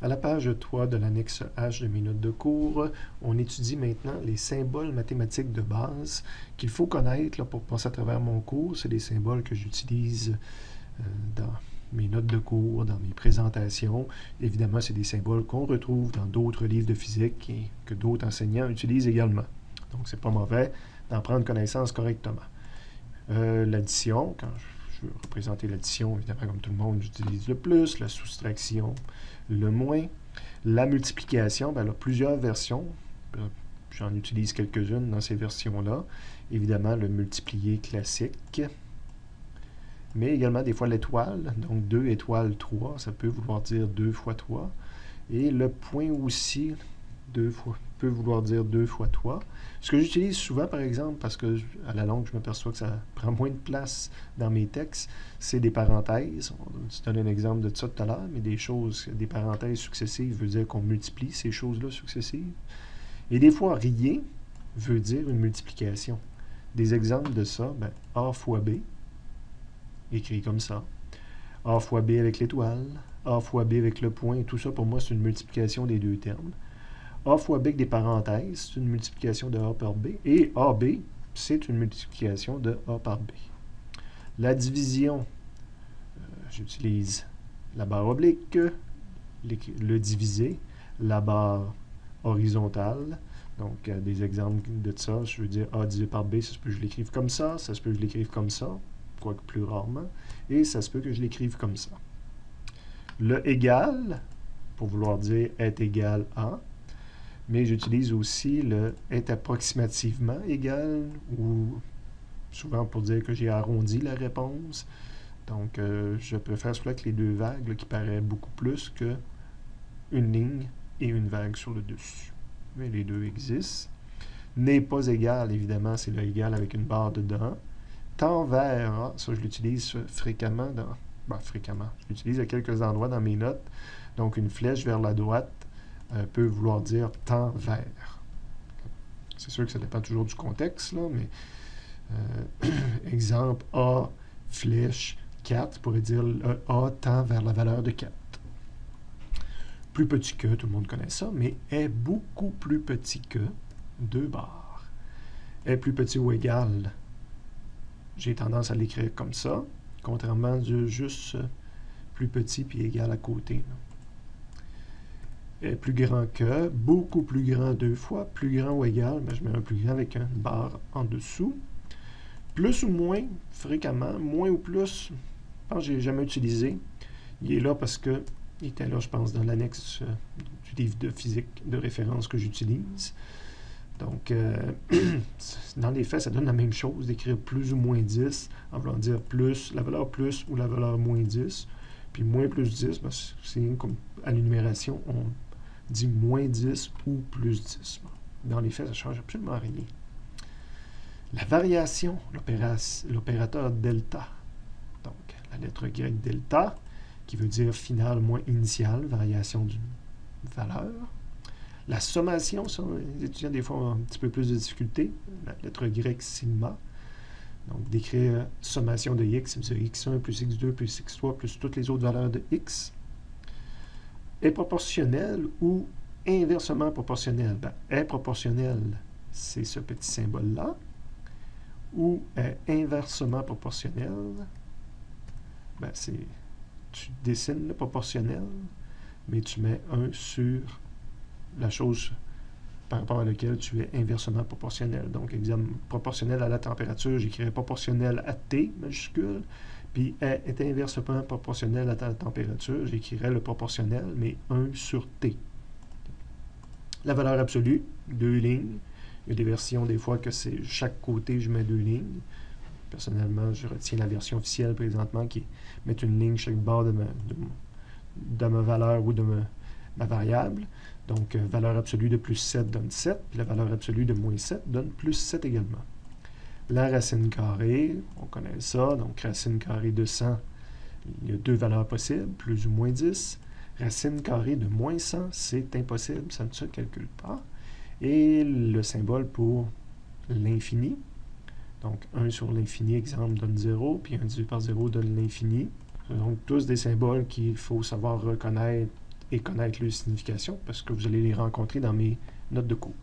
À la page 3 de l'annexe H de mes notes de cours, on étudie maintenant les symboles mathématiques de base qu'il faut connaître là, pour passer à travers mon cours. C'est des symboles que j'utilise dans mes notes de cours, dans mes présentations. Évidemment, c'est des symboles qu'on retrouve dans d'autres livres de physique et que d'autres enseignants utilisent également. Donc, c'est pas mauvais d'en prendre connaissance correctement. L'addition, quand je veux représenter l'addition, évidemment, comme tout le monde, j'utilise le plus, la soustraction, le moins. La multiplication, ben, elle a plusieurs versions. J'en utilise quelques-unes dans ces versions-là. Évidemment, le multiplié classique, mais également des fois l'étoile. Donc 2 étoiles 3, ça peut vouloir dire 2 fois 3. Et le point aussi peut vouloir dire 2 fois 3. Ce que j'utilise souvent, par exemple, parce que à la longue, je m'aperçois que ça prend moins de place dans mes textes, c'est des parenthèses. Je te donne un exemple de ça tout à l'heure, mais des parenthèses successives veut dire qu'on multiplie ces choses-là successives. Et des fois, rien veut dire une multiplication. Des exemples de ça, ben, A fois B, écrit comme ça. A fois B avec l'étoile, A fois B avec le point, tout ça pour moi c'est une multiplication des deux termes. A fois B avec des parenthèses, c'est une multiplication de A par B. Et AB, c'est une multiplication de A par B. La division, j'utilise la barre oblique, le divisé, la barre horizontale. Donc, des exemples de ça, je veux dire A divisé par B, ça se peut que je l'écrive comme ça se peut que je l'écrive comme ça, quoique plus rarement, et ça se peut que je l'écrive comme ça. Le égal, pour vouloir dire est égal à, mais j'utilise aussi le est approximativement égal, ou souvent pour dire que j'ai arrondi la réponse. Donc, je préfère celui avec les deux vagues, là, qui paraît beaucoup plus que une ligne et une vague sur le dessus. Mais les deux existent. N'est pas égal, évidemment, c'est le égal avec une barre dedans. Tend vers, ça je l'utilise fréquemment fréquemment. Je l'utilise à quelques endroits dans mes notes. Donc, une flèche vers la droite peut vouloir dire tend vers. C'est sûr que ça dépend toujours du contexte, là, mais exemple, A, flèche, 4, pourrait dire A tend vers la valeur de 4. Plus petit que, tout le monde connaît ça, mais est beaucoup plus petit que 2 barres. Est plus petit ou égal, j'ai tendance à l'écrire comme ça, contrairement à juste plus petit puis égal à côté. Est plus grand que, beaucoup plus grand 2 fois, plus grand ou égal, ben je mets un plus grand avec une barre en dessous. Plus ou moins, fréquemment, moins ou plus, je pense que je n'ai jamais utilisé. Il est là parce que il était là, je pense, dans l'annexe du livre de physique de référence que j'utilise. Donc, dans les faits, ça donne la même chose d'écrire plus ou moins 10, en voulant dire plus, la valeur plus ou la valeur moins 10. Puis moins plus 10, ben, c'est comme à l'énumération, on dit moins 10 ou plus 10. Dans les faits, ça ne change absolument rien. La variation, l'opérateur delta. Donc, la lettre grecque delta, qui veut dire finale moins initiale, variation d'une valeur. La sommation, ça, les étudiants des fois ont un petit peu plus de difficulté. La lettre grecque sigma. Donc, d'écrire sommation de x, ça veut dire x1 plus x2 plus x3 plus toutes les autres valeurs de x. Est proportionnel ou inversement proportionnel? Ben, est proportionnel, c'est ce petit symbole-là. Ou est inversement proportionnel? Ben, c'est... Tu dessines le proportionnel, mais tu mets 1 sur la chose par rapport à laquelle tu es inversement proportionnel. Donc, exemple, proportionnel à la température, j'écrirai proportionnel à T majuscule, puis est inversement proportionnel à la température, j'écrirai le proportionnel, mais 1 sur T. La valeur absolue, 2 lignes. Il y a des versions, des fois, que c'est chaque côté, je mets 2 lignes. Personnellement, je retiens la version officielle présentement qui met une ligne chaque barre de ma valeur ou de ma variable. Donc, valeur absolue de plus 7 donne 7, puis la valeur absolue de moins 7 donne plus 7 également. La racine carrée, on connaît ça, donc racine carrée de 100, il y a 2 valeurs possibles, plus ou moins 10. Racine carrée de moins 100, c'est impossible, ça ne se calcule pas. Et le symbole pour l'infini, donc 1 sur l'infini, exemple, donne 0, puis 1 divisé par 0 donne l'infini. Ce sont tous des symboles qu'il faut savoir reconnaître et connaître leur signification parce que vous allez les rencontrer dans mes notes de cours.